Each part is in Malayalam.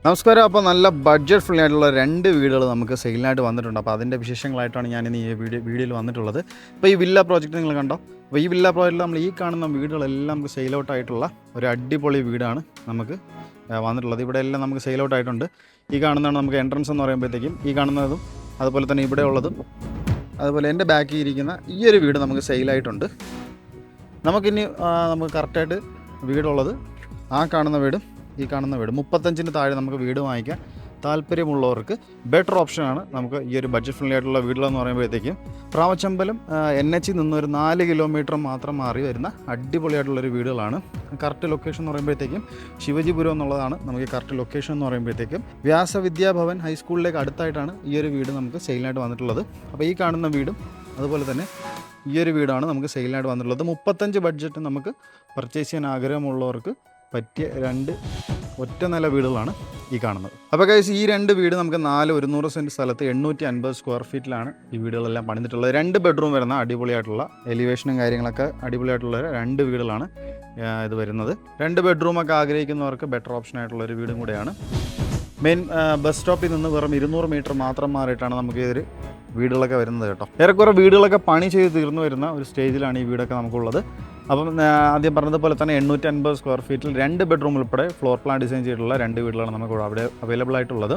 നമസ്കാരം. അപ്പോൾ നല്ല ബഡ്ജറ്റ് ഫ്രീ ആയിട്ടുള്ള 2 വീടുകൾ നമുക്ക് സെയിലിനായിട്ട് വന്നിട്ടുണ്ട്. അപ്പോൾ അതിൻ്റെ വിശേഷങ്ങളായിട്ടാണ് ഞാനിന്ന് ഈ വീഡിയോയിൽ വന്നിട്ടുള്ളത്. അപ്പോൾ ഈ വില്ല പ്രോജക്റ്റ് നിങ്ങൾ കണ്ടോ? അപ്പോൾ ഈ വില്ല പ്രോജക്റ്റിൽ നമ്മൾ ഈ കാണുന്ന വീടുകളെല്ലാം നമുക്ക് സെയിൽ ഔട്ട് ആയിട്ടുള്ള ഒരു അടിപൊളി വീടാണ് നമുക്ക് വന്നിട്ടുള്ളത്. ഇവിടെ എല്ലാം നമുക്ക് സെയിൽ ഔട്ട് ആയിട്ടുണ്ട്. ഈ കാണുന്നതാണ് നമുക്ക് എൻട്രൻസ് എന്ന് പറയുമ്പോഴത്തേക്കും, ഈ കാണുന്നതും അതുപോലെ തന്നെ ഇവിടെ ഉള്ളതും അതുപോലെ എൻ്റെ ബാക്കിൽ ഇരിക്കുന്ന ഈ ഒരു വീട് നമുക്ക് സെയിലായിട്ടുണ്ട്. നമുക്കിനി നമുക്ക് കറക്റ്റായിട്ട് വീടുള്ളത് ആ കാണുന്ന വീടും ഈ കാണുന്ന വീട് 35-ന് താഴെ നമുക്ക് വീട് വാങ്ങിക്കാൻ താല്പര്യമുള്ളവർക്ക് ബെറ്റർ ഓപ്ഷനാണ് നമുക്ക് ഈ ഒരു ബഡ്ജറ്റ് ഫ്രണ്ട്ലി ആയിട്ടുള്ള വീടുകളെന്ന് പറയുമ്പോഴത്തേക്കും. പ്രാവച്ചമ്പലം NH നിന്ന് ഒരു 4 കിലോമീറ്റർ മാത്രം മാറി വരുന്ന അടിപൊളിയായിട്ടുള്ളൊരു വീടുകളാണ്. കറക്റ്റ് ലൊക്കേഷൻ എന്ന് പറയുമ്പോഴത്തേക്കും ശിവജിപുരം എന്നുള്ളതാണ് നമുക്ക് കറക്റ്റ് ലൊക്കേഷൻ എന്ന് പറയുമ്പോഴത്തേക്കും. വ്യാസവിദ്യാഭവൻ ഹൈസ്കൂളിലേക്ക് അടുത്തായിട്ടാണ് ഈ ഒരു വീട് നമുക്ക് സെയിലിനായിട്ട് വന്നിട്ടുള്ളത്. അപ്പോൾ ഈ കാണുന്ന വീടും അതുപോലെ തന്നെ ഈ ഒരു വീടാണ് നമുക്ക് സെയിലിനായിട്ട് വന്നിട്ടുള്ളത്. 35 ബഡ്ജറ്റ് നമുക്ക് പർച്ചേസ് ചെയ്യാൻ ആഗ്രഹമുള്ളവർക്ക് പറ്റിയ 2 ഒറ്റ നില വീടുകളാണ് ഈ കാണുന്നത്. അപ്പോൾ ഗൈസ്, ഈ 2 വീട് നമുക്ക് 100 സെൻറ്റ് സ്ഥലത്ത് 850 സ്ക്വയർ ഫീറ്റിലാണ് ഈ വീടുകളെല്ലാം പണിതിട്ടുള്ളത്. 2 ബെഡ്റൂം വരുന്ന അടിപൊളിയായിട്ടുള്ള എലിവേഷനും കാര്യങ്ങളൊക്കെ അടിപൊളിയായിട്ടുള്ള 2 വീടുകളാണ് ഇത് വരുന്നത്. 2 ബെഡ്റൂമൊക്കെ ആഗ്രഹിക്കുന്നവർക്ക് ബെറ്റർ ഓപ്ഷൻ ആയിട്ടുള്ളൊരു വീടും കൂടെയാണ്. മെയിൻ ബസ് സ്റ്റോപ്പിൽ നിന്ന് വെറും 200 മീറ്റർ മാത്രം മാറിയിട്ടാണ് നമുക്ക് ഇതൊരു വീടുകളൊക്കെ വരുന്നത് കേട്ടോ. ഏറെക്കുറെ വീടുകളൊക്കെ പണി ചെയ്ത് തീർന്നു വരുന്ന ഒരു സ്റ്റേജിലാണ് ഈ വീടൊക്കെ നമുക്കുള്ളത്. അപ്പം ആദ്യം പറഞ്ഞതുപോലെ തന്നെ 850 സ്ക്വയർ ഫീറ്റിൽ 2 ബെഡ്റൂം ഉൾപ്പെടെ ഫ്ലോർ പ്ലാൻ ഡിസൈൻ ചെയ്തിട്ടുള്ള 2 വീടുകളാണ് നമുക്ക് അവിടെ അവൈലബിൾ ആയിട്ടുള്ളത്.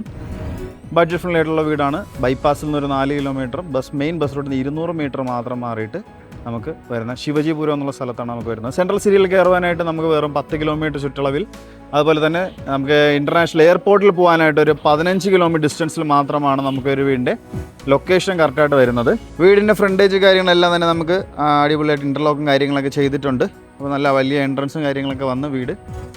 ബഡ്ജറ്റ് ഫ്രണ്ട്ലി ആയിട്ടുള്ള വീടാണ്. ബൈപ്പാസിൽ നിന്ന് ഒരു 4 കിലോമീറ്റർ മെയിൻ ബസ് റൂട്ടിൽ നിന്ന് 200 മീറ്റർ മാത്രം മാറിയിട്ട് നമുക്ക് വരുന്ന ശിവജിപുരം എന്നുള്ള സ്ഥലത്താണ് നമുക്ക് വരുന്നത്. സെൻട്രൽ സിറ്റിയിൽ കയറുവാനായിട്ട് നമുക്ക് വെറും 10 കിലോമീറ്റർ ചുറ്റളവിൽ, അതുപോലെ തന്നെ നമുക്ക് ഇൻ്റർനാഷണൽ എയർപോർട്ടിൽ പോകാനായിട്ട് ഒരു 15 കിലോമീറ്റർ ഡിസ്റ്റൻസിൽ മാത്രമാണ് നമുക്ക് ഒരു വീടിൻ്റെ ലൊക്കേഷൻ കറക്റ്റായിട്ട് വരുന്നത്. വീടിൻ്റെ ഫ്രണ്ടേജ് കാര്യങ്ങളെല്ലാം തന്നെ നമുക്ക് അടിപൊളിയായിട്ട് ഇൻ്റർലോക്കും കാര്യങ്ങളൊക്കെ ചെയ്തിട്ടുണ്ട്. അപ്പോൾ നല്ല വലിയ എൻട്രൻസും കാര്യങ്ങളൊക്കെ വന്ന് വീട്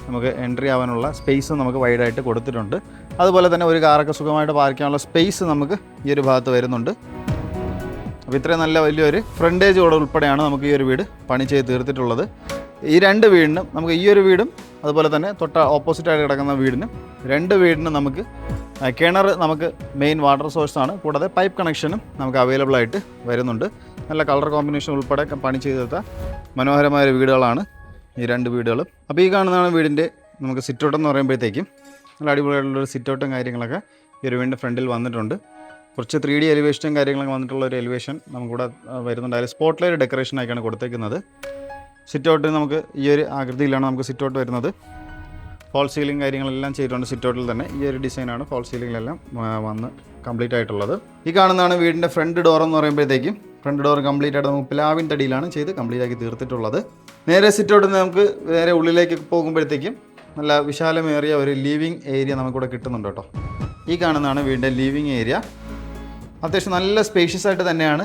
നമുക്ക് എൻട്രി ആവാനുള്ള സ്പേസ് നമുക്ക് വൈഡായിട്ട് കൊടുത്തിട്ടുണ്ട്. അതുപോലെ തന്നെ ഒരു കാറൊക്കെ സുഖമായിട്ട് പാർക്ക് ചെയ്യാനുള്ള സ്പേസ് നമുക്ക് ഈ ഒരു ഭാഗത്ത് വരുന്നുണ്ട്. അപ്പോൾ ഇത്രയും നല്ല വലിയൊരു ഫ്രണ്ടേജോടെ ഉൾപ്പെടെയാണ് നമുക്ക് ഈ ഒരു വീട് പണി ചെയ്ത് തീർത്തിട്ടുള്ളത്. ഈ 2 വീടിനും നമുക്ക് ഈ ഒരു വീടും അതുപോലെ തന്നെ തൊട്ട ഓപ്പോസിറ്റായിട്ട് കിടക്കുന്ന വീടിനും 2 വീടിനും നമുക്ക് കിണർ നമുക്ക് മെയിൻ വാട്ടർ സോഴ്സാണ്. കൂടാതെ പൈപ്പ് കണക്ഷനും നമുക്ക് അവൈലബിൾ ആയിട്ട് വരുന്നുണ്ട്. നല്ല കളർ കോമ്പിനേഷൻ ഉൾപ്പെടെ പണി ചെയ്തെടുത്ത മനോഹരമായ വീടുകളാണ് ഈ 2 വീടുകളും. അപ്പോൾ ഈ കാണുന്നതാണ് വീടിൻ്റെ നമുക്ക് സിറ്റൗട്ട് എന്ന് പറയുമ്പോഴത്തേക്കും നല്ല അടിപൊളിയായിട്ടുള്ളൊരു സിറ്റൗട്ടും കാര്യങ്ങളൊക്കെ ഈ ഒരു വീടിൻ്റെ ഫ്രണ്ടിൽ വന്നിട്ടുണ്ട്. കുറച്ച് 3D എലിവേഷനും കാര്യങ്ങളൊക്കെ വന്നിട്ടുള്ള ഒരു എലിവേഷൻ നമുക്കിവിടെ വരുന്നുണ്ട്. അതിൽ സ്പോട്ട് ലൈറ്റ് ഡെക്കറേഷനായിട്ടാണ് കൊടുത്തേക്കുന്നത്. സിറ്റൗട്ട് നമുക്ക് ഈ ഒരു ആകൃതിയിലാണ് നമുക്ക് സിറ്റൗട്ട് വരുന്നത്. ഫോൾ സീലിംഗ് കാര്യങ്ങളെല്ലാം ചെയ്തിട്ടുണ്ട്. സിറ്റൗട്ടിൽ തന്നെ ഈ ഒരു ഡിസൈനാണ് ഫോൾ സീലിംഗിലെല്ലാം വന്ന് കംപ്ലീറ്റ് ആയിട്ടുള്ളത്. ഈ കാണുന്നതാണ് വീടിൻ്റെ ഫ്രണ്ട് ഡോർ എന്ന് പറയുമ്പോഴത്തേക്കും. ഫ്രണ്ട് ഡോർ കംപ്ലീറ്റ് ആയിട്ട് നമുക്ക് പ്ലാവിൻ തടിയിലാണ് ചെയ്ത് കംപ്ലീറ്റ് ആക്കി തീർത്തിട്ടുള്ളത്. നേരെ സിറ്റൗട്ടിൽ നിന്ന് നമുക്ക് നേരെ ഉള്ളിലേക്ക് പോകുമ്പോഴത്തേക്കും നല്ല വിശാലമേറിയ ഒരു ലിവിങ് ഏരിയ നമുക്കിവിടെ കിട്ടുന്നുണ്ട് കേട്ടോ. ഈ കാണുന്നതാണ് വീടിൻ്റെ ലിവിങ് ഏരിയ. അത്യാവശ്യം നല്ല സ്പേഷ്യസ് ആയിട്ട് തന്നെയാണ്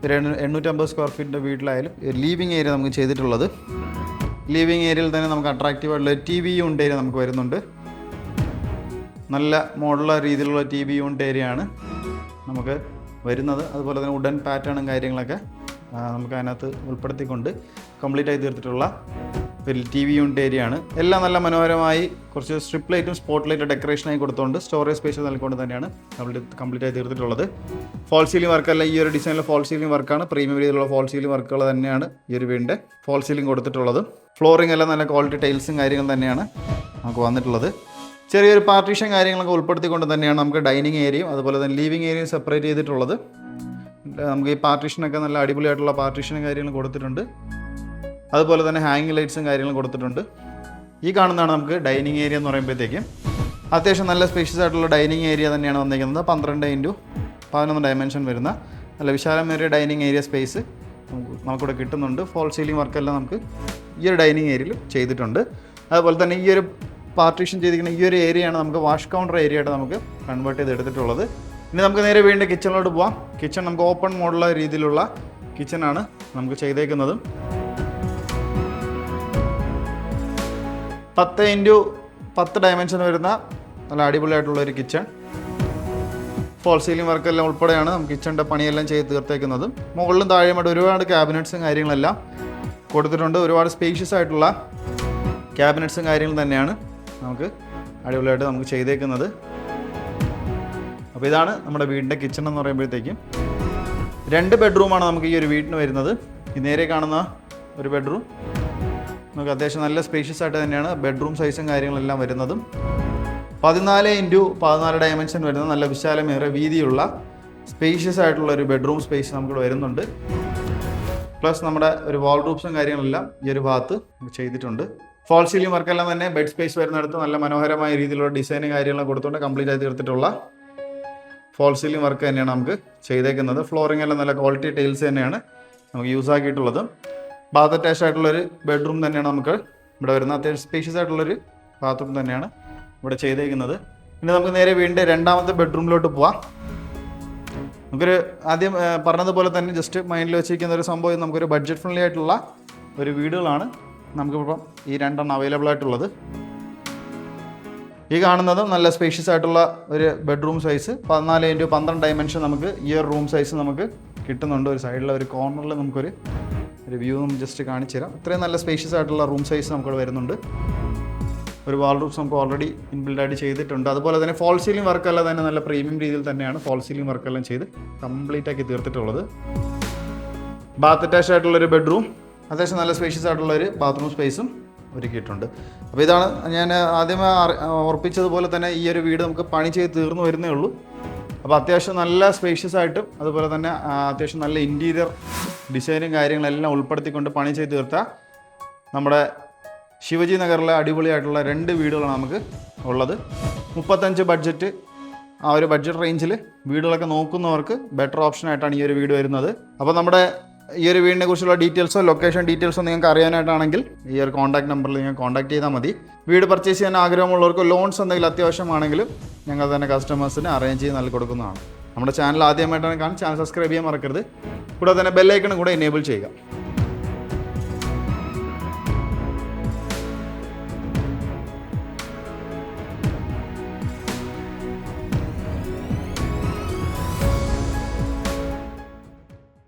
850 സ്ക്വയർ ഫീറ്റിൻ്റെ വീട്ടിലായാലും ലിവിങ് ഏരിയ നമുക്ക് ചെയ്തിട്ടുള്ളത്. ലിവിങ് ഏരിയയിൽ തന്നെ നമുക്ക് അട്രാക്റ്റീവായിട്ടുള്ള TV യൂണിറ്റ് ഏരിയ നമുക്ക് വരുന്നുണ്ട്. നല്ല മോഡുലർ രീതിയിലുള്ള TV യൂണിറ്റ് ഏരിയ ആണ് നമുക്ക് വരുന്നത്. അതുപോലെ തന്നെ വുഡൻ പാറ്റേണും കാര്യങ്ങളൊക്കെ നമുക്ക് അതിനകത്ത് ഉൾപ്പെടുത്തിക്കൊണ്ട് കംപ്ലീറ്റ് ആയി തീർത്തിട്ടുള്ള ഒരു TV യൂണിറ്റ് ഏരിയ ആണ്. എല്ലാം നല്ല മനോഹരമായി കുറച്ച് സ്ട്രിപ്പ് ലൈറ്റും സ്പോട്ട് ലൈറ്റും ഡെക്കറേഷനായി കൊടുത്തുകൊണ്ട് സ്റ്റോറേജ് സ്പേസ് നൽകിക്കൊണ്ട് തന്നെയാണ് കംപ്ലീറ്റ് ആയി തീർത്തിട്ടുള്ളത്. ഫോൾ സീലിംഗ് വർക്കല്ല, ഈ ഒരു ഡിസൈനിലെ ഫോൾ സീലിംഗ് വർക്കാണ്. പ്രീമിയം രീതിയിലുള്ള ഫോൾ സീലിംഗ് വർക്കുകൾ തന്നെയാണ് ഈ ഒരു വീടിൻ്റെ ഫോൾ സീലിംഗ് കൊടുത്തിട്ടുള്ളത്. ഫ്ലോറിംഗ് എല്ലാം നല്ല ക്വാളിറ്റി ടൈൽസും കാര്യങ്ങളും തന്നെയാണ് നമുക്ക് വന്നിട്ടുള്ളത്. ചെറിയൊരു പാർട്ടീഷൻ കാര്യങ്ങളൊക്കെ ഉൾപ്പെടുത്തിക്കൊണ്ട് തന്നെയാണ് നമുക്ക് ഡൈനിങ് ഏരിയയും അതുപോലെ തന്നെ ലിവിങ് ഏരിയയും സെപ്പറേറ്റ് ചെയ്തിട്ടുള്ളത്. നമുക്ക് ഈ പാർട്ടീഷനൊക്കെ നല്ല അടിപൊളിയായിട്ടുള്ള പാർട്ടീഷനും കാര്യങ്ങളും കൊടുത്തിട്ടുണ്ട്. അതുപോലെ തന്നെ ഹാങ്ങിങ് ലൈറ്റ്സും കാര്യങ്ങളും കൊടുത്തിട്ടുണ്ട്. ഈ കാണുന്നതാണ് നമുക്ക് ഡൈനിങ് ഏരിയ എന്ന് പറയുമ്പോഴത്തേക്കും. അത്യാവശ്യം നല്ല സ്പേഷ്യസ് ആയിട്ടുള്ള ഡൈനിങ് ഏരിയ തന്നെയാണ് വന്നിരിക്കുന്നത്. 12x11 ഡയമെൻഷൻ വരുന്ന നല്ല വിശാലമേറിയ ഡൈനിങ് ഏരിയ സ്പേസ് നമുക്കിവിടെ കിട്ടുന്നുണ്ട്. ഫോൾ സീലിംഗ് വർക്കെല്ലാം നമുക്ക് ഈ ഒരു ഡൈനിങ് ഏരിയയിൽ ചെയ്തിട്ടുണ്ട്. അതുപോലെ തന്നെ ഈ ഒരു പാർട്ടീഷൻ ചെയ്തിരിക്കുന്ന ഈ ഒരു ഏരിയയാണ് നമുക്ക് വാഷ് കൗണ്ടർ ഏരിയ ആയിട്ട് നമുക്ക് കൺവേർട്ട് ചെയ്ത് എടുത്തിട്ടുള്ളത്. ഇനി നമുക്ക് നേരെ വീണ്ടും കിച്ചണിലോട്ട് പോവാം. കിച്ചൺ നമുക്ക് ഓപ്പൺ മോഡുള്ള രീതിയിലുള്ള കിച്ചണാണ് നമുക്ക് ചെയ്തേക്കുന്നത്. 10x10 ഡയമെൻഷൻ വരുന്ന നല്ല അടിപൊളിയായിട്ടുള്ളൊരു കിച്ചൺ. ഫോൾ സീലിംഗ് വർക്കെല്ലാം ഉൾപ്പെടെയാണ് നമുക്ക് കിച്ചണിൻ്റെ പണിയെല്ലാം ചെയ്ത് തീർത്തേക്കുന്നത്. മുകളിലും താഴെയുമായിട്ട് ഒരുപാട് ക്യാബിനറ്റ്സും കാര്യങ്ങളെല്ലാം കൊടുത്തിട്ടുണ്ട്. ഒരുപാട് സ്പേഷ്യസ് ആയിട്ടുള്ള ക്യാബിനറ്റ്സും കാര്യങ്ങളും തന്നെയാണ് നമുക്ക് അടിപൊളിയായിട്ട് നമുക്ക് ചെയ്തേക്കുന്നത്. അപ്പോൾ ഇതാണ് നമ്മുടെ വീടിൻ്റെ കിച്ചൺ എന്ന് പറയുമ്പോഴത്തേക്കും. 2 ബെഡ്റൂമാണ് നമുക്ക് ഈ ഒരു വീടിന് വരുന്നത്. ഈ നേരെ കാണുന്ന ഒരു ബെഡ്റൂം നമുക്ക് അത്യാവശ്യം നല്ല സ്പേഷ്യസ് ആയിട്ട് തന്നെയാണ് ബെഡ്റൂം സൈസും കാര്യങ്ങളെല്ലാം വരുന്നതും. 14x14 ഡയമെൻഷൻ വരുന്ന നല്ല വിശാലമേറെ വീതിയുള്ള സ്പേഷ്യസ് ആയിട്ടുള്ള ഒരു ബെഡ്റൂം സ്പേസ് നമുക്ക് വരുന്നുണ്ട്. പ്ലസ് നമ്മുടെ ഒരു വാൾ റൂപ്സും കാര്യങ്ങളെല്ലാം ഈ ഒരു ഭാഗത്ത് ചെയ്തിട്ടുണ്ട്. ഫോൾ സീലിംഗ് വർക്കെല്ലാം തന്നെ ബെഡ് സ്പേസ് വരുന്നിടത്ത് നല്ല മനോഹരമായ രീതിയിലുള്ള ഡിസൈനും കാര്യങ്ങളും കൊടുത്തുകൊണ്ട് കംപ്ലീറ്റ് ആയി തീർത്തിട്ടുള്ള ഫോൾ സീലിംഗ് വർക്ക് തന്നെയാണ് നമുക്ക് ചെയ്തേക്കുന്നത്. ഫ്ലോറിംഗ് എല്ലാം നല്ല ക്വാളിറ്റി ടൈൽസ് തന്നെയാണ് നമുക്ക് യൂസ് ആക്കിയിട്ടുള്ളത്. ബാത്ത് അറ്റാച്ച് ആയിട്ടുള്ളൊരു ബെഡ്റൂം തന്നെയാണ് നമുക്ക് ഇവിടെ വരുന്നത്. അത്യാവശ്യം സ്പേഷ്യസ് ആയിട്ടുള്ളൊരു ബാത്റൂം തന്നെയാണ് ഇവിടെ ചെയ്തേക്കുന്നത്. പിന്നെ നമുക്ക് നേരെ വീണ്ടും രണ്ടാമത്തെ ബെഡ്റൂമിലോട്ട് പോവാം. നമുക്കൊരു ആദ്യം പറഞ്ഞതുപോലെ തന്നെ ജസ്റ്റ് മൈൻഡിൽ വെച്ചിരിക്കുന്ന ഒരു സംഭവം, നമുക്കൊരു ബഡ്ജറ്റ് ഫ്രണ്ട്ലി ആയിട്ടുള്ള ഒരു വീടുകളാണ് നമുക്കിപ്പം ഈ രണ്ടെണ്ണം അവൈലബിൾ ആയിട്ടുള്ളത്. ഈ കാണുന്നതും നല്ല സ്പേഷ്യസ് ആയിട്ടുള്ള ഒരു ബെഡ്റൂം സൈസ് 14x12 ഡയമെൻഷൻ നമുക്ക് ഈ ഒരു റൂം സൈസ് നമുക്ക് കിട്ടുന്നുണ്ട്. ഒരു സൈഡിലെ ഒരു കോർണറിൽ നമുക്കൊരു വ്യൂ നമുക്ക് ജസ്റ്റ് കാണിച്ചു തരാം. ഇത്രയും നല്ല സ്പേഷ്യസ് ആയിട്ടുള്ള റൂം സൈസ് നമുക്കിവിടെ വരുന്നുണ്ട്. ഒരു വാൾ റൂംസ് നമുക്ക് ഓൾറെഡി ഇൻബിൽഡായിട്ട് ചെയ്തിട്ടുണ്ട്. അതുപോലെ തന്നെ ഫോൾ സീലിംഗ് വർക്കെല്ലാം തന്നെ നല്ല പ്രീമിയം രീതിയിൽ തന്നെയാണ് ഫോൾ സീലിംഗ് വർക്കെല്ലാം ചെയ്ത് കംപ്ലീറ്റ് ആക്കി തീർത്തിട്ടുള്ളത്. ബാത്ത് അറ്റാച്ച് ആയിട്ടുള്ളൊരു ബെഡ്റൂം, അത്യാവശ്യം നല്ല സ്പേഷ്യസ് ആയിട്ടുള്ളൊരു ബാത്റൂം സ്പേസും ഒരുക്കിയിട്ടുണ്ട്. അപ്പോൾ ഇതാണ് ഞാൻ ആദ്യമേ ഉറപ്പിച്ചതുപോലെ തന്നെ ഈ ഒരു വീട് നമുക്ക് പണി ചെയ്ത് തീർന്നു വരുന്നേ ഉള്ളൂ. അപ്പോൾ അത്യാവശ്യം നല്ല സ്പേഷ്യസ് ആയിട്ടും അതുപോലെ തന്നെ അത്യാവശ്യം നല്ല ഇൻറ്റീരിയർ ഡിസൈനും കാര്യങ്ങളെല്ലാം ഉൾപ്പെടുത്തിക്കൊണ്ട് പണി ചെയ്ത് തീർത്ത നമ്മുടെ ശിവജി നഗറിലെ അടിപൊളിയായിട്ടുള്ള 2 വീടുകളാണ് നമുക്ക് ഉള്ളത്. 35 ബഡ്ജറ്റ്, ആ ഒരു ബഡ്ജറ്റ് റേഞ്ചിൽ വീടുകളൊക്കെ നോക്കുന്നവർക്ക് ബെറ്റർ ഓപ്ഷൻ ആയിട്ടാണ് ഈ ഒരു വീട് വരുന്നത്. അപ്പോൾ നമ്മുടെ ഈ ഒരു വീടിനെ കുറിച്ചുള്ള ഡീറ്റെയിൽസോ ലൊക്കേഷൻ ഡീറ്റെയിൽസോ നിങ്ങൾക്ക് അറിയാനായിട്ടാണെങ്കിൽ ഈ ഒരു കോൺടാക്ട് നമ്പറിൽ നിങ്ങൾ കോൺടാക്ട് ചെയ്താൽ മതി. വീട് പർച്ചേസ് ചെയ്യാൻ ആഗ്രഹമുള്ളവർക്ക് ലോൺസ് എന്തെങ്കിലും അത്യാവശ്യമാണെങ്കിലും ഞങ്ങൾ തന്നെ കസ്റ്റമേഴ്സിന് അറേഞ്ച് ചെയ്ത് നൽകി കൊടുക്കുന്നതാണ്. നമ്മുടെ ചാനൽ ആദ്യമായിട്ടാണ് കാണാൻ ചാനൽ സബ്സ്ക്രൈബ് ചെയ്യാൻ മറക്കരുത്. കൂടാതെ തന്നെ ബെല്ലൈക്കണും കൂടെ എനേബിൾ ചെയ്യുക.